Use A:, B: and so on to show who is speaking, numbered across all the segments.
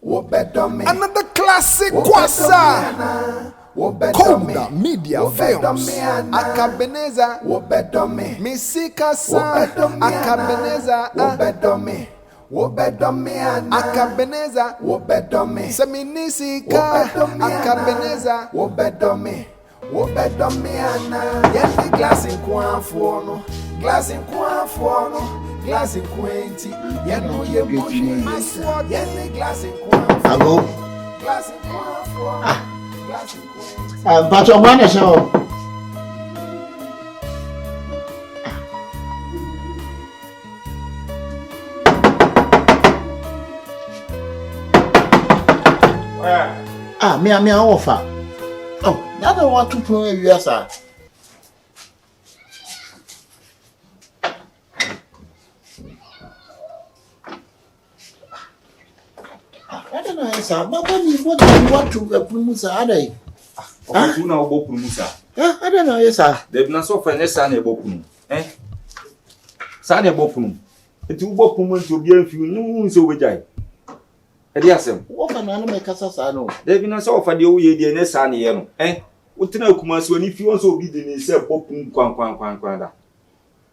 A: Another classic Kwasa. Koda Media Films. Akabeneza. Misikasa. Akabeneza. Akabeneza. Seminisika. Akabeneza. Yendi glass in Kwanfuono. Glass in Kwanfuono. Glass in Quinty. Yeno Yemushi. Yendi glass in Kwanfuono. Glass in Kwanfuono. Glass in Quinty.
B: But I want to show. Me offer. Oh, I don't want to play you, sir. I don't know, sir. But what do you want to promote, are they?
C: You know about Pumusa.
B: I don't know, sir.
C: They've not so far as Sunny Bopum. Sunny Bopum. It will Bopum to be a few noons over Jai. Yes,
B: what an animal Casasano.
C: They've not so far the old year, Sunny, What no commerce when if you also be the self Bopum Quan.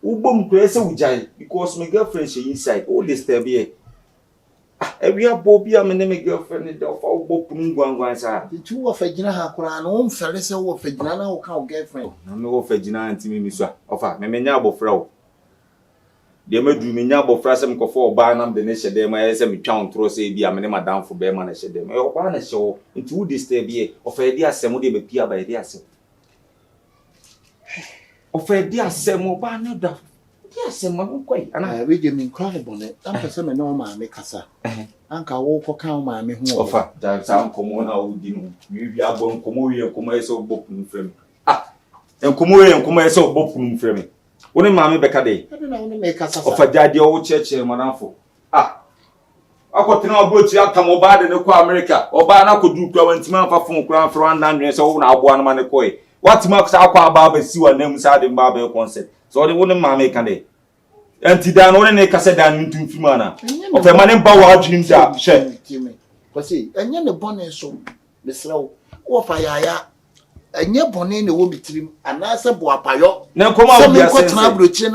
C: Ubum Cressa Jai, because my girlfriend she inside all this there be. We are Bobby, I'm a name girlfriend of all Bopum Guanguansa.
B: The two of Fegina Hakuran, home Ferris or Fegina or cow girlfriend.
C: No Fegina and Timmy Missa. Offer, Memenabo Frau. They may do me now, but Frasam Coffo Barnum, the nation, they may as a count throw say be a minimum down for Bearman, I said them. Oh, one show into this day be of a dear Samudi be Pia by dear Sam. Of a dear Sam Barnum. Yes, Sam, quite. And I
B: read him incredible. I'm for some normal make us. Uncle walk for count my me who
C: offer that sound common out, you are born Comoria commercial book frame. And Comoria commercial book frame. Only Mammy Becca Day.
B: I don't know make us
C: of a daddy old church in Manafo. I got to know about you come over in America, or Bana could do 20 months for ground for 100 years old now, one man a coy. What marks our barber see a name side in Barber concert? So they wouldn't mammy can they? And Tidan only Cassadan into Fumana. Of a man in Bower Jim Jab, shed.
B: But see, and you're the bonnet so, the slow, or fire. And your bonnet will be trim, and I said, Boapayo. Now come out, and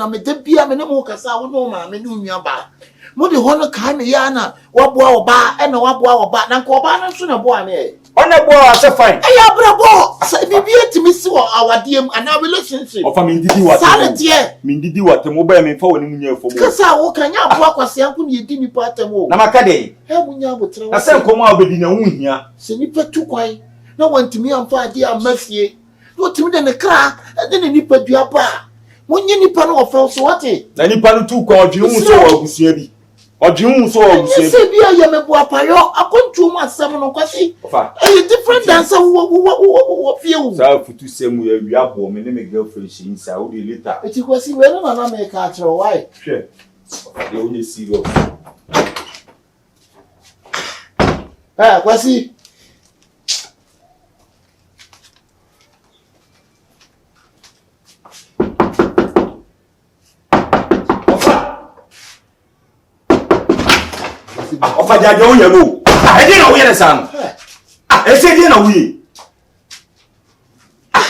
B: I'm a deputy, I'm a Mocasa, no man, and you are. Modi Honor Kamiana, what bow bar, and what bow bar, and Cobana sooner boy.
C: On a boy, I fine.
B: I have bravo. Say, be to miss our dear and our relationship.
C: Of I mean, did you what?
B: Silent, yeah.
C: Mean, did you what? The mobile me forwarding you for
B: because I walk and you walk was young, you didn't part of all.
C: Namakade.
B: How would you have
C: I said, come out within a wound here.
B: Send you too quiet. No one to me on fire, dear Mercier. No to me in the car, and then a nipper do your bar. When you nipper or false what it?
C: Then you pan too called you so Sebi. Or June so
B: Sebi, I am a boapayo. I couldn't do my 7 or quasi. A different dancer who feels.
C: So to say we are born, my name is girlfriend, she in Saudi later.
B: It was well on America, why?
C: Sure. The only serious.
B: Ah, was he?
C: Of a daddy, oh, you I didn't know where son. I said, you know, we.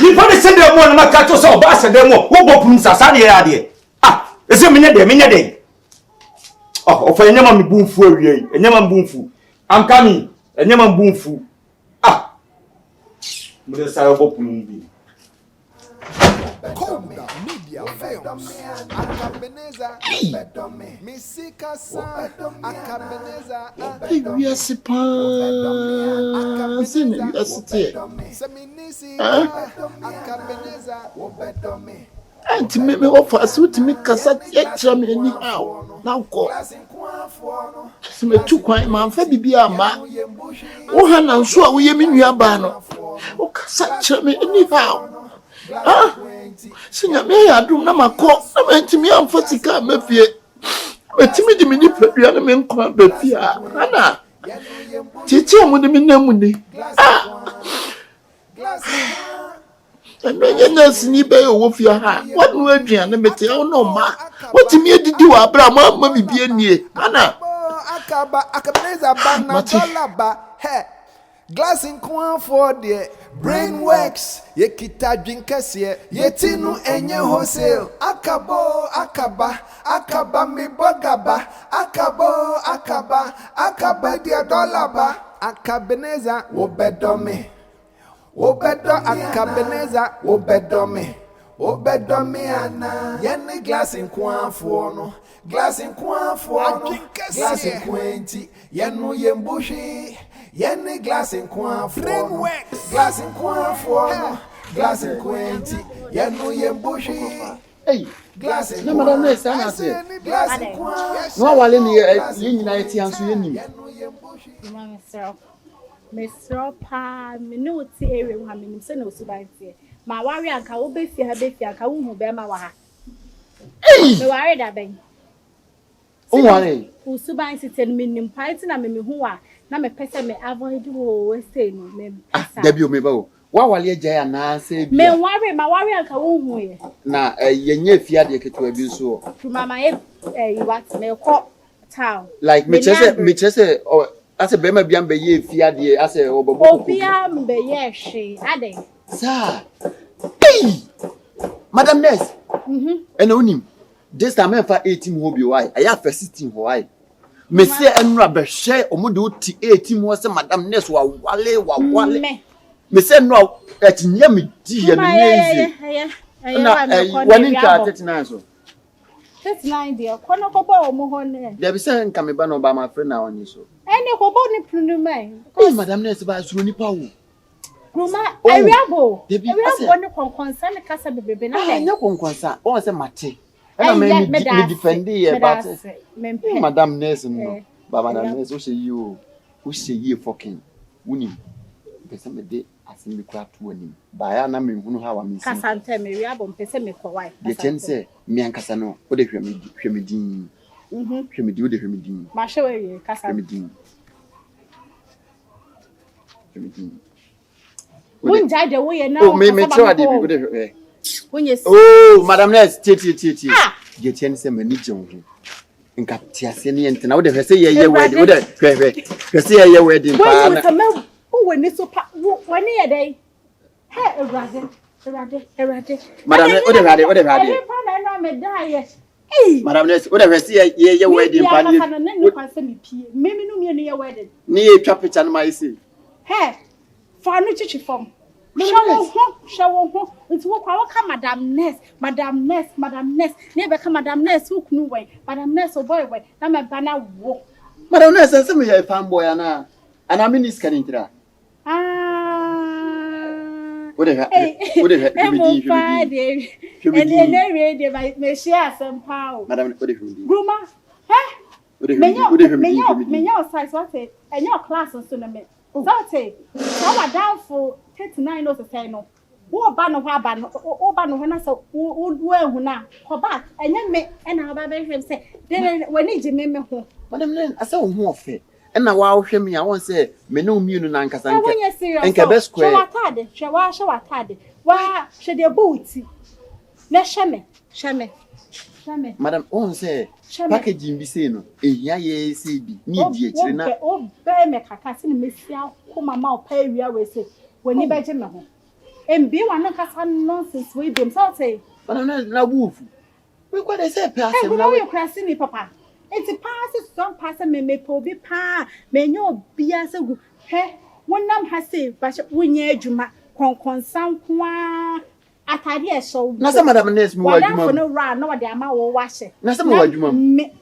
C: You probably send them one of my catches or bass and them who open Sassani idea. It's a minute. Oh, of a Yaman boom for you, a Yaman boom fool. I'm coming, a Yaman boom fool. With a side of open.
A: Koda Media Films. Akabeneza. Misikasa. Akabeneza.
B: We are
A: Akabeneza.
B: and to make me offer a suit to make us extra me anyhow. Now, go. So, me too quiet, man. Fabi be a man. Oh, Hannah, so we mean you are banner. Oh, such me anyhow. Ah, Senior May I do not my court. I meant to me on Fatica, me fear. But to me, the mini prepiano men can't be fear. Hannah, teacher with the minimum. Ah, and when you're not snipping of your heart, what word you and the material no ma? What to me did you, Abraham, maybe be near Hannah?
A: akaba akabeneza bana dolaba he glass in kwan for the brain works ye kita drinkese ye tinu enye wholesale akaba mi bogaba akaba dia dolaba akabeneza obedome obedo akabeneza obedome ana yene glass in kwan for no glass in glass in quanti yenu yembushi yene glass in kwan for no glass in no glass in quanti yenu yembushi
B: hey
A: glass in
B: na madam nurse ana say
A: glass in kwan
B: no wale ni ye nyina eti anso ye nim
D: Mr. Pa, minuti area wa minim se na osubantie. Ma wari anka wo be fie anka wo hu be ma wa ha. Me wari da ben.
B: O wari.
D: Osubantie ten minim pa iti na me hu wa na me pese me avoid wo we say no me pesa.
B: Da bi o me ba o. Wa wale agya na say bi.
D: Me wari ma wari anka wo hu ye.
B: Na yenye fia de ketewa bi so.
D: Mama e what me ko town.
B: Like me chese ase be ma biam be ye fia de ase obobo.
D: Obiam be ye hwe ade.
B: Sir. Hey! Madam Nurse. And onim. This time for 18 ho bi why? Aya for 16 ho why? Me say enra be hwe omodo uti 18 ho say Madam Nurse wa wale. Me say no etinya me di ye me easy. Na wani ka 39 so.
D: 39 dia kono ko ba omo ho ne.
B: There be say nka me ba no ba my friend na oni so.
D: Ene ko ba ni prunu mai.
B: Hey Madam Nurse ba suro nipa wo.
D: Roma, Ariabo. Ariabo ne konkonsa ne kasa bebebe na
B: le. Na konkonsa, o se mate. E me defend ye but Madam Nurse no. Ba Madam Nurse o se yi o. O se yi fucking. Wuni. Pese me de asemi kwa tu anim. Ba ya na me hunu ha wa me si.
D: Kasa ntem Ariabo pese me ko wai.
B: De chense me ankasa no. O de hweme din. Hweme di o de hweme din.
D: Ma hwe we kasa.
B: Hweme din.
D: Wunja de we na
B: o me try de bi go de
D: wunye
B: oh Madam Nurse tie je tie se mani je ho nka tiase ne ente na wo de hwese ye wedding wo de hwese ye wedding pa na
D: wo wani so pa wani ye dai he erade
B: Madam Nurse wo de hwade
D: pa na na me dai ye
B: Madam Nurse wo de hwese ye wedding pa ni
D: wo kwase me pie memi no me ye wedding
B: ni ye twa picture na mai se
D: he for no chichi form. Show ho. It's what I call Madam Nurse. Never come Madam Nurse who knew way. Madam Nurse or boy way. Na me bana wo.
B: Madam Nurse say me a fanboy ana. Ana minis kan intra. What the and
D: me share some power.
B: Madam what the him.
D: Gruma. Me size what say. And your class so na me. Zate, so down for 39 no say no. Wo ba no na so wo ehu na. Ko back enye me e na ba be hwem say. Den wani je me ho.
B: Madam Len asa wo ho ofe. E na wa hwem ya won say me no mienu na nkasa nke.
D: Nke be square. Show atade. Wa hwe de booty. Na hweme.
B: Madam on say packaging bi say no ehia ye say bi ni di akire na
D: o be me kaka se ne mesia ko mama o pa ewia we say wani ba je me ho embi wa na kasa nonsense we dem so say
B: Madam na wufu we kwa dey say pass
D: na we krasi ni papa enti pass some pass me po bi pa me nyo bia se gu he wonam ha say ba wonya adwuma konkonsan kwa atade e so
B: na se Madam Nurse mu wadwuma
D: no ra na wade ama wo wahye
B: na se mu wadwuma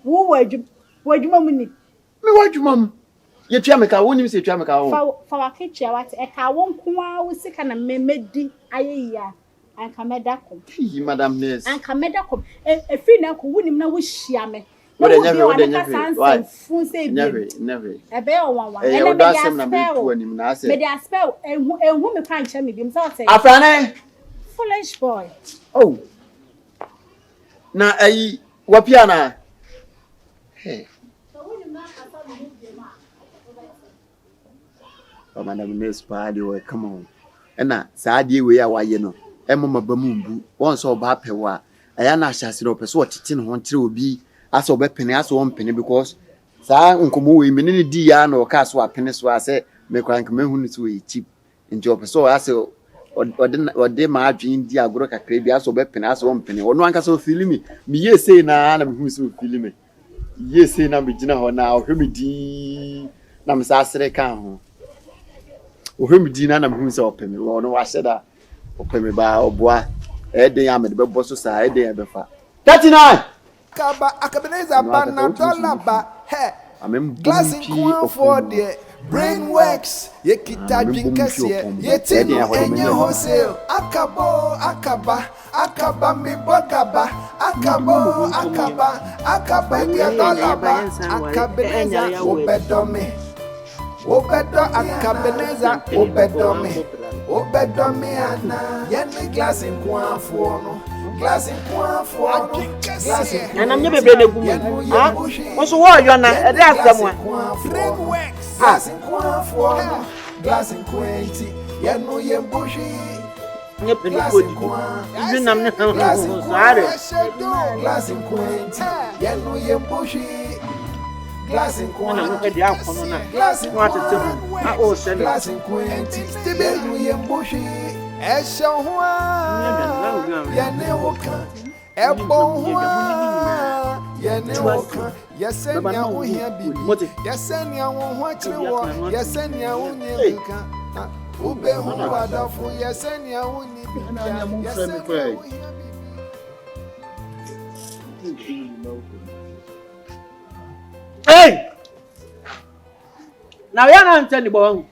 D: wo wadwuma mu ni
B: me wadwuma mu ye tua me ka woni me se tua me ka wo
D: fa wa kechia wate e ka won kwa wo sika na memedi ayeyia anka medakom
B: Madam Nurse
D: anka medakom e fi na ko woni na wo hia me
B: wo de nyave
D: fun say
B: never
D: e be o wanwa
B: e me da sem na me tu anim na ase
D: me dey spell enhu me kwa ncha me bi msa say
B: afrane
D: foolish boy.
B: Oh. Na ayi wapia na. Hey. Oh Madam Nurse party we come on. Na saadi we ya waye no. Mama bamumbu. Won so ba pewa. Aya na hyase no pese wo tete ne ho ntere obi. Asa obepene asa wo mpene because
E: Sa nkomo we menene di ya na o ka so apene so ase me kwan ka mehu ni so e cheap nti o so ase ode ma adwen di agoro kakra bi aso be pene aso mpene ono anka so filimi mi ye sei na mehu so filimi ye sei na me gina ho na o hwemi di na me sa sere kan ho o hwemi di na mehu so opeme ono wa hyeda opeme ba oboa den ya me de be bo so sa den ya be fa 39
A: Kaba Akabeneza Banatola ba he. Glass in Kwan for the brainworks. Ye kita drinkers ye. Ye tinu enye wholesale. Akaba mi bogaba. Akaba ya dollar ba. Akabeneza obedome. Obedo Akabeneza obedome ana. Ye glass in Kwan for no. Glass in Kwan for glass in
F: and I'm never been a woman. What's the word, Yana? A glass someone.
A: Glass in Kwan for glass in Quainty. Yano Yembushi. Glass in Kwan. Glass in Quainty. Yano Yembushi. Glass in Kwan. Glass in Kwan. Glass in Quainty. Yano Yembushi. Eshahwa Yanewoka Ebohwa Yanewoka Yesenya Uhia Bibi Yesenya Uhwa Chiwo Yesenya Unyeka Ubehu Wadafu Yesenya Unibi Yesenya
F: Hey! Now you're not telling the boy.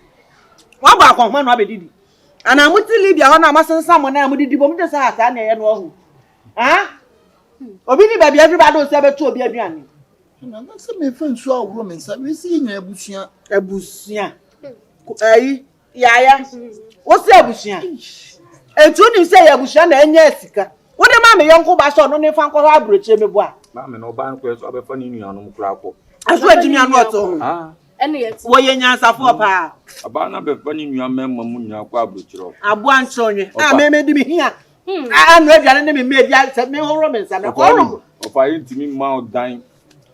F: What about Kongman Rabbi? And I'm with Libya on a master someone and with the bomb sa na ye no. Ah? Obini baby everybody will say to be aduane.
B: Na say me friend so awro me say we see nya
F: Abusia. Yaya. Wo say abusia? Etu ni say abusia na enya sika. Wo de ma me yonko ba so no ne fa nko ha broche me bo a.
C: Ma me no ba nko so abefa ni nuanom kura ko.
F: Aso adimi anu oto.
C: Ah.
F: Wo ye nyansafo pa.
C: Aba na befa ni nuamem mu nua kwa abrochiro.
F: Abo anchonye. Ah me di me hia. Anu aduane ne me media se me horo me nsa me horo.
C: Ofa yintimi ma odan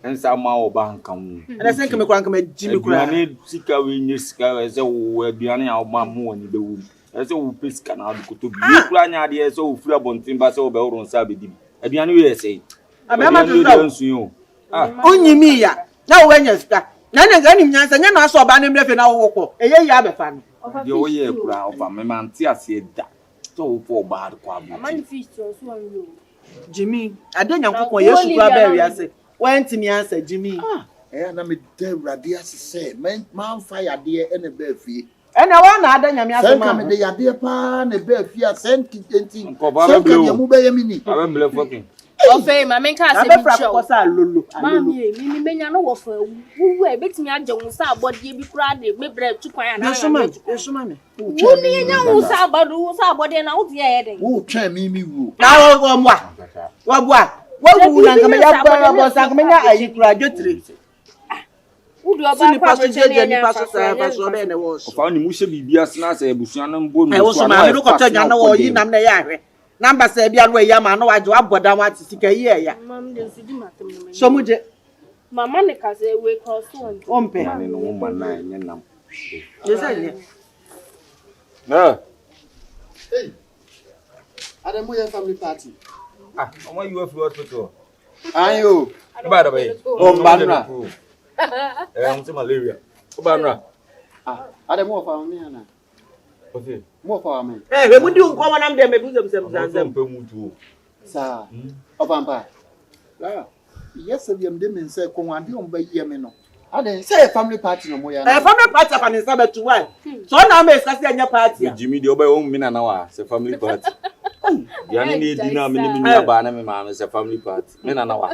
C: ensa ma oba nkan.
F: And I think me kura nka me jimi kura.
C: Aduane sika we nye sika we se wo aduane a oma mu oni be wu. Ese wo pesika na adukoto bi. Kura nya de ese wo fura bontin ba se wo be horo nsa be di. Aduane we ese.
F: Abema to
C: so. Ah.
F: Onyimi ya. Na wo nya sika. Na nga nim nyansa nya na aso ba ne mrefe na wo wokọ. Eye ya be fa no.
C: De wo ye kura ofa me man ti ase da. So wo fo ba kwa bu.
G: Man fish so anyo.
F: Jimmy, adenya nkokọ Yesu kura ba wi ase. Wantimi answer Jimmy.
B: na me de rade asese man fire de ene ba fie
F: ena wa na adenya me ase ma.
B: Sen ka me de yade pa na ba fie asenti enti.
C: Sen ka
B: mu ba yemini.
C: Abemble fucking.
G: Ofe ma men ka se
F: bi cho.
G: Mami mi menya no wo fa wu e betimi agye wo sa abode bi kura de me bre tu kwan na.
F: Yesuma me.
G: Wu ni nya wo sa abode na wo de ye den.
B: Wo twa mi wu.
F: Na wo mo a. Wo bo a. Wo wu na nka me ya bo sa nka me nya ayi kura jotire.
G: Udu oba kwa
F: ni paso sa so be ne wo so.
C: Ofa ni mu hye bibia sna sa ebusuan no mbo no.
F: E wo so ma me ko twa nya na wo yi nam na ya hwe. Number say bia no ya ma no wajo aboda wa tisika yi ya.
G: Mam de sidi matem no.
F: So muje.
G: Mama ne ka say we cross one.
F: Ompe.
C: Ani no ma na nya nam.
F: Yesa ni.
C: Na.
E: Hey. Adamu ya family party.
C: Ah, omo you have hospital.
E: Ayo.
C: Ba da bai.
E: O banra.
C: Mse malaria. O banra.
E: Adamu fa me ana.
C: Okay.
E: Mo fa me.
F: We mudi nko ma nam de me bu zem.
C: Mpe mutu.
E: Sa. O pampa.
B: La. Yes, we am dem say ko wan de on ba yie me no.
E: Ade say family party no mo ya na.
F: Family party apa ni sabe tu why. So na me ska say anya party.
C: Jimmy de oba o mi na wa, say family party. Ya ni di na me ni mi ba na me ma say family party. Me na wa.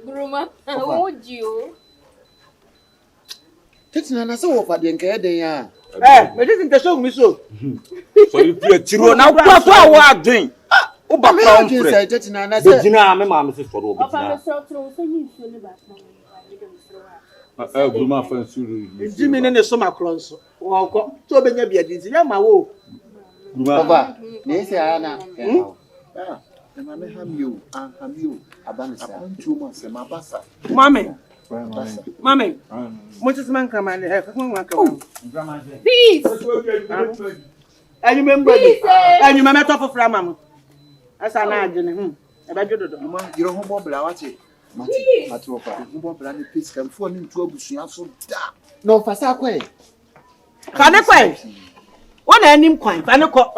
G: Gruma. Ojo.
E: Tetina na say wo fa de nka den ya.
F: Me dis inte show me so.
C: So you play tiro na kwa so awa adwen. O ba pra on
E: frɛ.
C: frɛ.
E: Tetina na say.
C: Bejina me ma me se foro
G: Ofa
C: bejina.
G: me so tro so ni so ne ba na.
C: Gruma fa suru.
F: Jimmy ne so makron so. Wo ko so be nya bia di nti ya ma wo.
C: Gruma.
E: Oba. Ne say ana.
B: Ah, na me hamio, hamio abanisa. Antu mo se mabasa.
F: Mame. Mami, what is man come and
G: Peace.
F: and you remember, and you remember top of Ramam. As an agent, about you.
B: You're home what's it? Peace can fall into a bush.
E: No, Fasakwe.
F: Can I quay? One name coin, can I call?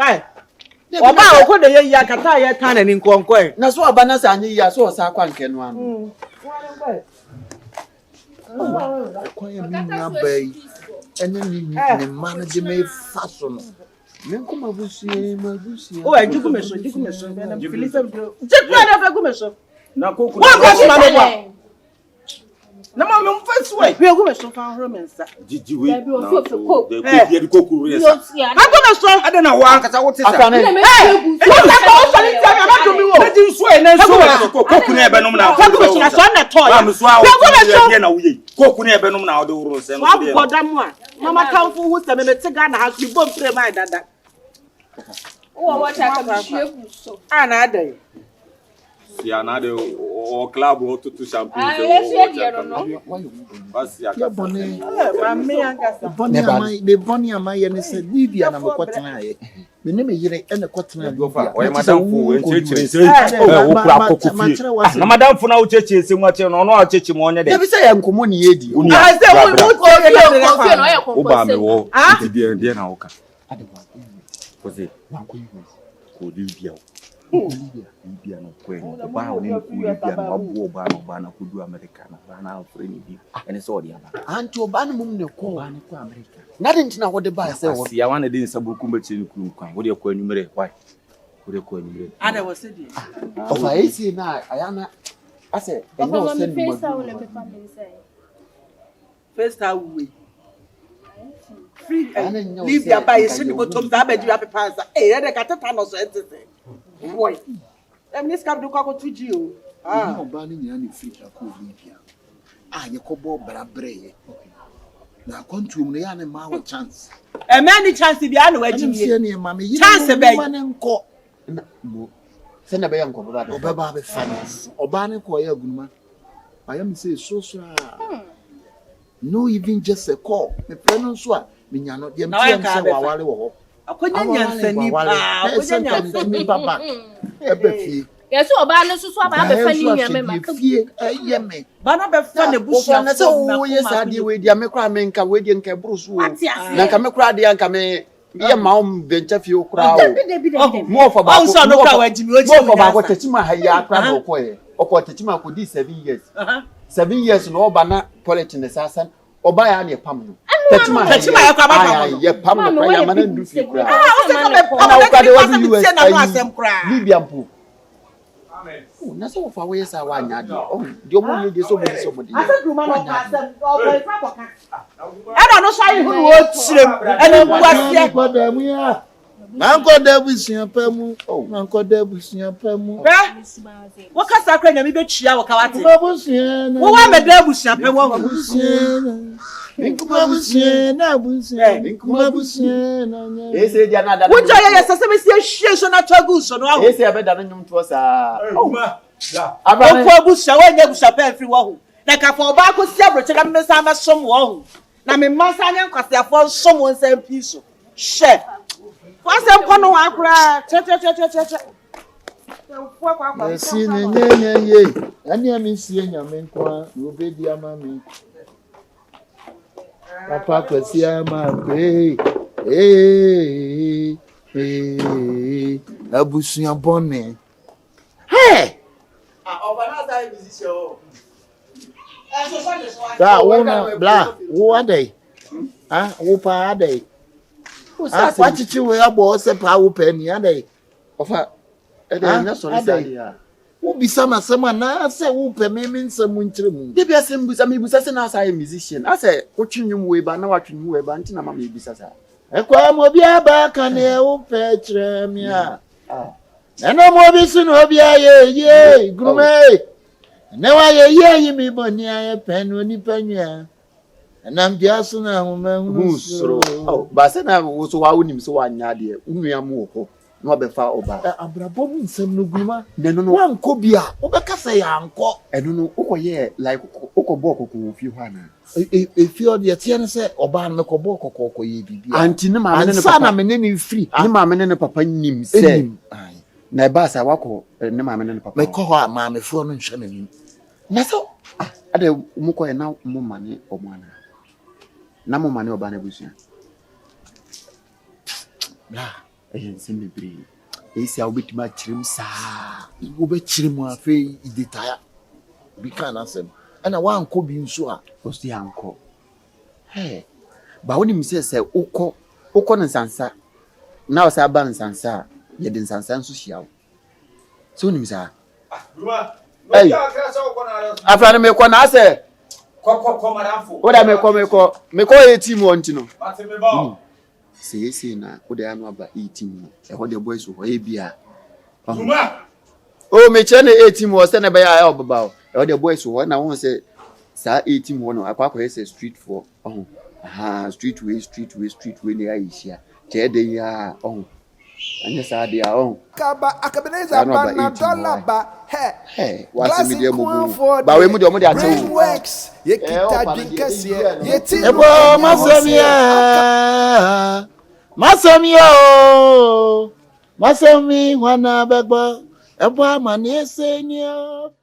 F: Oba okwo de ye yakata ye tan ni nkonkwe.
E: Na so abana sa anyi ya so sa kwa nkenu anu.
B: Kwa ya mi na bai. Ene ni manage me faso no. Me ko mabusie.
F: O ejugu meso. Philip. Jekwa na fe gu meso.
C: Na koku.
F: Wa ko ma no wa. Na ma me mfasu we. Fe gu meso fa horo mensa.
C: Jiji we.
G: Baby, o so so ko.
C: De koku ye koku re sa.
F: Ma ko meso.
C: Ade na wa nkasa wo tisa.
E: Akane.
F: E ta ko so ni ti ama do mi wo.
C: Na ji nso e na nso wa koku na ebe num na.
F: Fa gu meso na so na to ya.
C: Wa meso a wo ye na wo ye. Koku na ebe num na wo de woro se no
F: Wa
C: de.
F: ko damu a. Mama kanfu hu se me te ga na ha bi bom pre mai dada.
G: O wa cha ka hwe so.
F: Ana adai.
C: Si anade o club o tutu champagne.
G: Ah, yes, yes, no.
C: Basi
B: Ya
C: aka.
B: bone.
F: Mami angasa.
B: Boni ama ye ne se Libya na mekotena ye. Me ne me yire ene kotena Libya.
C: Oye madam fu encheche se. O kura koku fie. Na madam fu na o cheche se mu ache no no a cheche mo onye de.
E: Debi say yankomo ni yedi.
F: Ah, say wo
G: Confio no ye
C: O ba me wo.
F: Ah?
C: Ti de na oka.
E: Ade wa.
C: Koze.
E: Wanko yi.
C: Ko Libya. Libya no kwen. Ba o ni ku Libya no abu ba na ku du America na ba na afre ni bi. Ene so de aba.
E: Anti oba no mum ne ko ba ne ko America. Na de ntina wo de ba say wo.
C: Si ya wana de nsa burku mbe chini ku kwan. Wo de ko anumere why? Wo de ko anumere.
F: Ana wo se di.
E: Ofa esi na ayana ase enyo
G: Papa,
E: se
G: me
E: ni
G: face how
E: mo.
G: le me family say.
F: First how we. Free
E: Ana nyo
F: leave
E: se
F: your by
E: nka
F: so
E: ye
F: go
E: wo.
F: to that bed you happy pass. Eh, e de katata no so entity. Boy. Em this cap do kwa go 2G o.
B: Ni
F: Ah.
B: oba ni nya ni free ko Libya. Ye ko bo brabre ye. Na kontum no ya ne ma wo chance.
F: E me any chance bi ana wa
B: Ani
F: jimi.
B: sie ne ma me yire.
F: Chance be.
B: Ma ne nko.
E: Na mo. Se na be yanko bra de.
B: Obeba be fa. Oba ne ko ye agunuma. I am say so. No even just a call. Me friend so a me nya no dem
F: Na wa
B: tiem
F: ka
B: se
F: be fa.
B: wawale wo.
F: Akonya nyansani pa. Akonya nyansani.
B: baba. Ebe fi.
G: Yes, oba no so aba be fa ni nya me ma.
B: Fie eye me.
F: Bana be fa ne bushia
E: na se wo ye sa de we dia me kra me nka we de nka brusu. Na nka me kra de nka me ye ma om bencha fi okra o. Mo for ba.
F: Oh, so no kra wa jimi o
E: Mo for ba ko techima ha ya kra do ko ye. Oko techima ko di 7 years. 7 years no oba na politics ne sasan. Oba ya ne pam no. Techima
F: ya kwa ba pam.
E: Ye pam no kwa ya ma na ndu fi kra.
F: Ah, o se ka be pam na ka de wa US na no asem kra.
E: Libya mpo. Na so fa we sa wa nya de. Oh, de omo ye de so bodi so bodi.
F: Asa duma no ka asem o boy fa ko ka. Era no sai hu no o tirem. Ene ngwasie.
B: Kodamu ya. Manko debu siapamu. Manko debu siapamu.
F: Wo ka sakra nya mi be twia wo ka wate.
B: Babu siana.
F: Wo wa me da busia pe wo.
B: Babu siana, babu siana.
E: Ese dia na da.
F: Wo ja ye sese me si ahie so na twagu so no ahu.
E: Ese ya be da no nyum to sa.
F: Wo ko busia wo nya busia pe afri wo hu. Na ka fo ba ko si abroche na me sa ma som wo hu. Na me masa nya nkwase afo som won sam piso. She. Wasem kono wa kura. Che.
B: Esi nenye ye. Ani amisi nyame nkwa no bedi amami. Papa kwesi amampe. Abusuya bonne. Hey!
F: Organize a musician.
B: Da wona bla, wo adai. Ah, wo pa adai. Ah, kwachichi we abo se pa wo pa ni adai.
E: Ofa e de nya so nsadi ya.
B: Wo bisa masema na se wo pa meme nsemu nkyere mu.
E: De bia se mbusa me busa se na asa musician. Ase wotwinwum we ba na watwinwum we ba ntina mama e bisa sa.
B: Ekwa mo bia ba kan e wo pa kyerɛ me a. Na mo bi su no bia ye gurume. Na wa ye mi boni aye penu ni panwa. Na mbia su na homa hu
E: Soro. Oh, ba se na wo so wa wonim so wa nya de. Unua mu ho. na obefa oba
B: abrabom nsem no guma
E: no
B: wanko bia obekasa ya anko
E: eno no ukoye like ukobo kokko fi ho ana
B: efi o de tie ne se oba no mekobo kokko ye bibia
E: anti ne ma ne
B: papa na me ne free
E: ne ma ne papa nim se na e ba sa wako ne ma ne papa
B: me ko ho ma me fo no nhwe nanim
E: na so ade umuko e na mo mane omwana na mo mane oba na busia bla nsem bebre esi a obetima achirim saa
B: wo be chirim afi idetaya bi kan asem ana wanko bi nso a
E: osi anko ba woni mi se ukọ nsansa na o sa ba nsansa ye de nsansa nso hia wo so ni mi sa hey afra na me ko na ase
C: ko maranfo
E: o da me ko e team won ti no se na o da anu aba e team e ho de boys ho e bia o me che na e team wo se na be ya obaba o e ho de boys ho na won se sa 18 wo no akwa ese street for street way ni aisha che de ya anya sa de ya
A: Kaba akabeneza bana dollar ba
E: wasi media mu ba we mu de o de ache wo
A: ye kita dinkasi ye ti
B: ebo masami wana begbo ebo amani esenio